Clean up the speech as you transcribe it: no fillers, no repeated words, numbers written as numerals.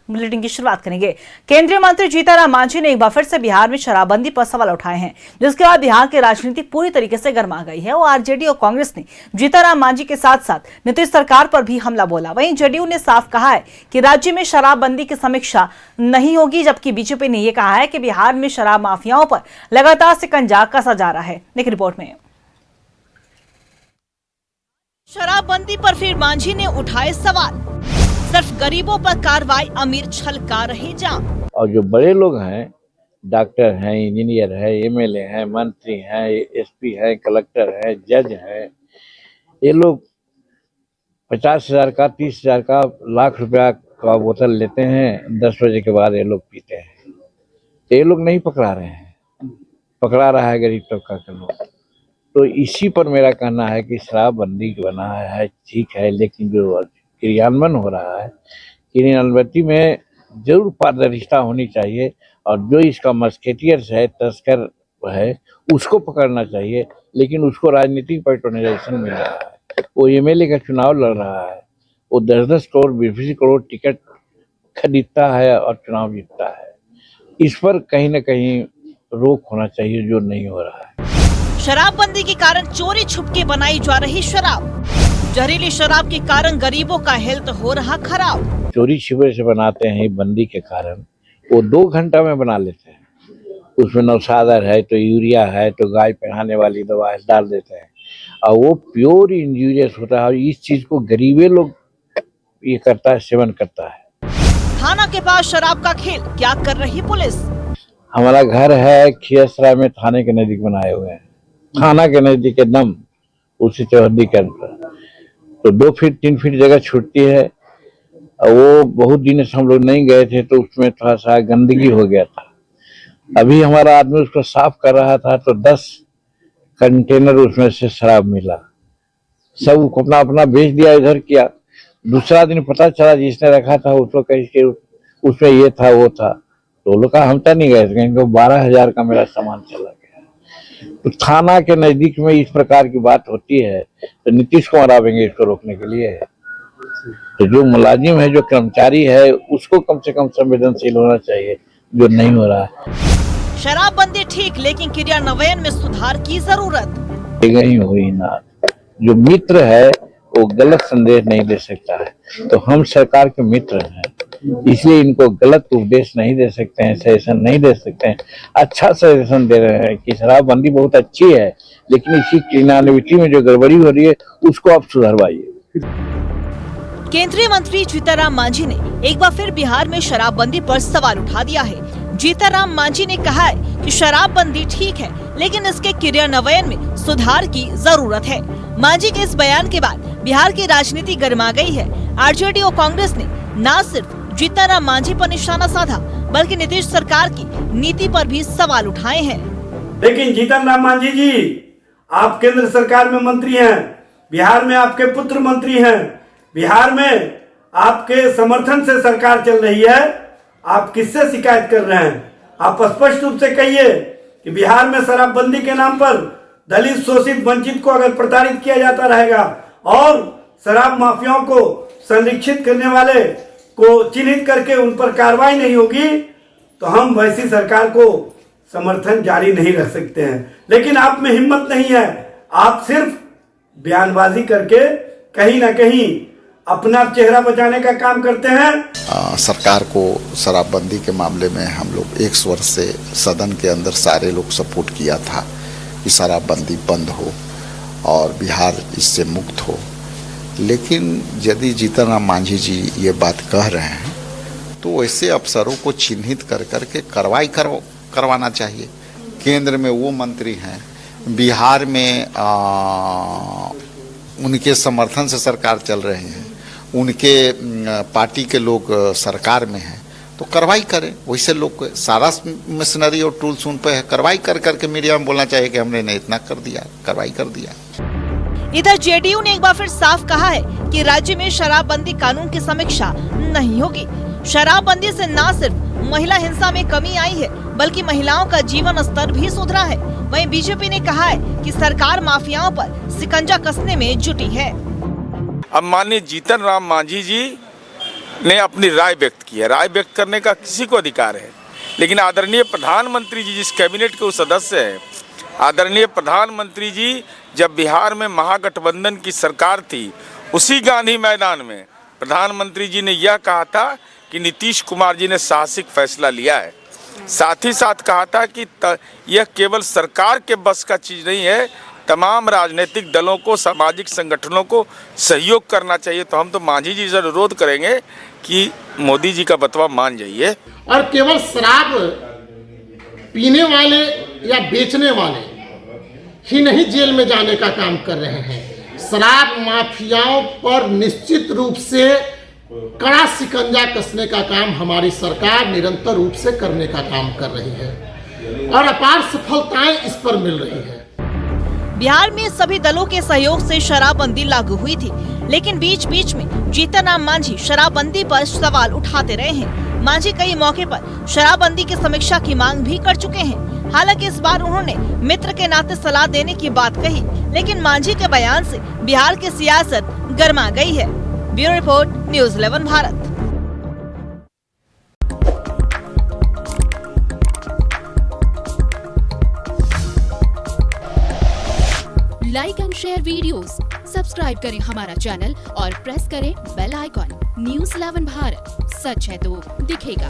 Bulletin की शुरुआत करेंगे। केंद्रीय मंत्री जीतनराम मांझी ने एक बार फिर से बिहार में शराबबंदी पर सवाल उठाए हैं, जिसके बाद बिहार की राजनीति पूरी तरीके से गर्मा गई है। और आरजेडी और कांग्रेस ने जीतनराम मांझी के साथ साथ नीतीश सरकार पर भी हमला बोला। वहीं जेडीयू ने साफ कहा है कि राज्य में शराबबंदी की समीक्षा नहीं होगी, जबकि बीजेपी ने यह कहा है कि बिहार में शराब माफियाओं पर लगातार शिकंजा कसा जा रहा है। देखिए रिपोर्ट में। शराबबंदी पर फिर मांझी ने उठाए सवाल, सिर्फ गरीबों पर कार्रवाई, अमीर छलका रहे जाम। और जो बड़े लोग हैं, डॉक्टर हैं, इंजीनियर हैं, एमएलए हैं, मंत्री हैं, एसपी हैं, कलेक्टर हैं, जज हैं, ये लोग 50,000 का, 30,000 का, लाख रुपया का बोतल लेते हैं। 10 बजे के बाद ये लोग पीते हैं। ये लोग नहीं पकड़ा रहे हैं, पकड़ा रहा है गरीब तबका के लोग। तो इसी पर मेरा कहना है कि शराबबंदी बना है ठीक है, लेकिन जो क्रियान्वयन हो रहा है, क्रियान्वयन में जरूर पारदर्शिता होनी चाहिए। और जो इसका मस्केटियर्स है, तस्कर है, उसको पकड़ना चाहिए, लेकिन उसको राजनीतिक पैट्रोनाइजेशन मिल रहा है। वो एमएलए का चुनाव लड़ रहा है, वो 10-10 करोड़ 20 करोड़ टिकट खरीदता है और चुनाव जीतता है। इस पर कहीं न कहीं रोक होना चाहिए, जो नहीं हो रहा है। शराबबंदी के कारण चोरी छुपके बनाई जा रही शराब, जहरीली शराब के कारण गरीबों का हेल्थ हो रहा खराब। चोरी छिपे से बनाते हैं बंदी के कारण, वो 2 घंटा में बना लेते हैं। उसमें नौशादर है, तो यूरिया है, तो गाय पहनाने वाली दवा डाल देते हैं, और वो प्योर इंजूरियस होता है। और इस चीज को गरीबे लोग ये करता है, सेवन करता है। थाना के पास शराब का खेल, क्या कर रही पुलिस? हमारा घर है खियसराय में, थाने के नजदीक बनाए हुए हैं। थाना के नजदीक एकदम उसी चौहद्दी के अंदर, तो 2 फीट 3 फीट जगह छूटती है। और वो बहुत दिन से हम लोग नहीं गए थे, तो उसमें थोड़ा सा गंदगी हो गया था। अभी हमारा आदमी उसको साफ कर रहा था, तो 10 कंटेनर उसमें से शराब मिला। सब अपना अपना बेच दिया, इधर किया। दूसरा दिन पता चला जिसने रखा था उसको कहीं उसमें ये था वो था, तो लोग का हम तो नहीं गए थे, क्योंकि 12,000 का मेरा सामान चला गया। तो थाना के नजदीक में इस प्रकार की बात होती है, तो नीतीश कुमार आवेंगे इसको रोकने के लिए। तो जो मुलाजिम है, जो कर्मचारी है, उसको कम से कम संवेदनशील होना चाहिए, जो नहीं हो रहा है। शराबबंदी ठीक, लेकिन क्रियान्वयन में सुधार की जरूरत। ही हुई ना, जो मित्र है वो गलत संदेश नहीं दे सकता है। तो हम सरकार के मित्र हैं, इसलिए इनको गलत उपदेश नहीं दे सकते हैं, सजेशन नहीं दे सकते हैं। अच्छा सजेशन दे रहे हैं कि शराबबंदी बहुत अच्छी है, लेकिन इसी क्रियान्वयन में जो गड़बड़ी हो रही है उसको आप सुधरवाइए। केंद्रीय मंत्री जीतनराम मांझी ने एक बार फिर बिहार में शराबबंदी पर सवाल उठा दिया है। जीतनराम मांझी ने कहा है कि शराबबंदी ठीक है, लेकिन इसके क्रियान्वयन में सुधार की जरूरत है। मांझी के इस बयान के बाद बिहार की राजनीति गर्मा गई है। आरजेडी और कांग्रेस ने न सिर्फ जीतनराम मांझी पर निशाना साधा, बल्कि नीतीश सरकार की नीति पर भी सवाल उठाए हैं। लेकिन जीतनराम मांझी जी, आप केंद्र सरकार में मंत्री हैं, बिहार में आपके पुत्र मंत्री हैं, बिहार में आपके समर्थन से सरकार चल रही है, आप किससे शिकायत कर रहे हैं? आप स्पष्ट रूप से कहिए कि बिहार में शराबबंदी के नाम पर दलित, शोषित, वंचित को अगर प्रताड़ित किया जाता रहेगा और शराब माफियाओं को संरक्षित करने वाले को चिन्हित करके उन पर कार्रवाई नहीं होगी, तो हम वैसी सरकार को समर्थन जारी नहीं रख सकते हैं। लेकिन आप में हिम्मत नहीं है, आप सिर्फ बयानबाजी करके कहीं ना कहीं अपना चेहरा बचाने का काम करते हैं। सरकार को शराबबंदी के मामले में हम लोग 1 वर्ष से सदन के अंदर सारे लोग सपोर्ट किया था कि शराबबंदी बंद हो और बिहार इससे मुक्त हो। लेकिन यदि जीतनराम मांझी जी ये बात कह रहे हैं, तो ऐसे अफसरों को चिन्हित कर करके कार्रवाई करवाना चाहिए। केंद्र में वो मंत्री हैं, बिहार में उनके समर्थन से सरकार चल रहे हैं, उनके पार्टी के लोग सरकार में हैं, तो कार्रवाई करें। वैसे लोग सारा मशीनरी और टूल्स उन पर है, कार्रवाई कर करके मीडिया में बोलना चाहिए कि हमने इतना कर दिया, कार्रवाई कर दिया। इधर जेडीयू ने एक बार फिर साफ कहा है कि राज्य में शराबबंदी कानून की समीक्षा नहीं होगी। शराबबंदी से न सिर्फ महिला हिंसा में कमी आई है, बल्कि महिलाओं का जीवन स्तर भी सुधरा है। वहीं बीजेपी ने कहा है कि सरकार माफियाओं पर शिकंजा कसने में जुटी है। अब माननीय जीतनराम मांझी जी ने अपनी राय व्यक्त की है। राय व्यक्त करने का किसी को अधिकार है, लेकिन आदरणीय प्रधानमंत्री जी जिस कैबिनेट के वो सदस्य हैं, आदरणीय प्रधानमंत्री जी जब बिहार में महागठबंधन की सरकार थी, उसी गांधी मैदान में प्रधानमंत्री जी ने यह कहा था कि नीतीश कुमार जी ने साहसिक फैसला लिया है। साथ ही साथ कहा था कि यह केवल सरकार के बस का चीज़ नहीं है, तमाम राजनीतिक दलों को, सामाजिक संगठनों को सहयोग करना चाहिए। तो हम तो मांझी जी से अनुरोध करेंगे कि मोदी जी का बतवा मान जाइए। और केवल शराब पीने वाले या बेचने वाले ही नहीं जेल में जाने का काम कर रहे हैं, शराब माफियाओं पर निश्चित रूप से कड़ा शिकंजा कसने का काम हमारी सरकार निरंतर रूप से करने का काम कर रही है और अपार सफलताएं इस पर मिल रही है। बिहार में सभी दलों के सहयोग से शराबबंदी लागू हुई थी, लेकिन बीच बीच में जीतनराम मांझी शराबबंदी पर सवाल उठाते रहे हैं। मांझी कई मौके पर शराबबंदी की समीक्षा की मांग भी कर चुके हैं। हालांकि इस बार उन्होंने मित्र के नाते सलाह देने की बात कही, लेकिन मांझी के बयान से बिहार की सियासत गर्मा गई है। Bureau report, news 11 Bharat. Like and share videos, subscribe करें हमारा चैनल और प्रेस करें बेल आइकॉन। न्यूज़ 11 भारत, सच है तो दिखेगा।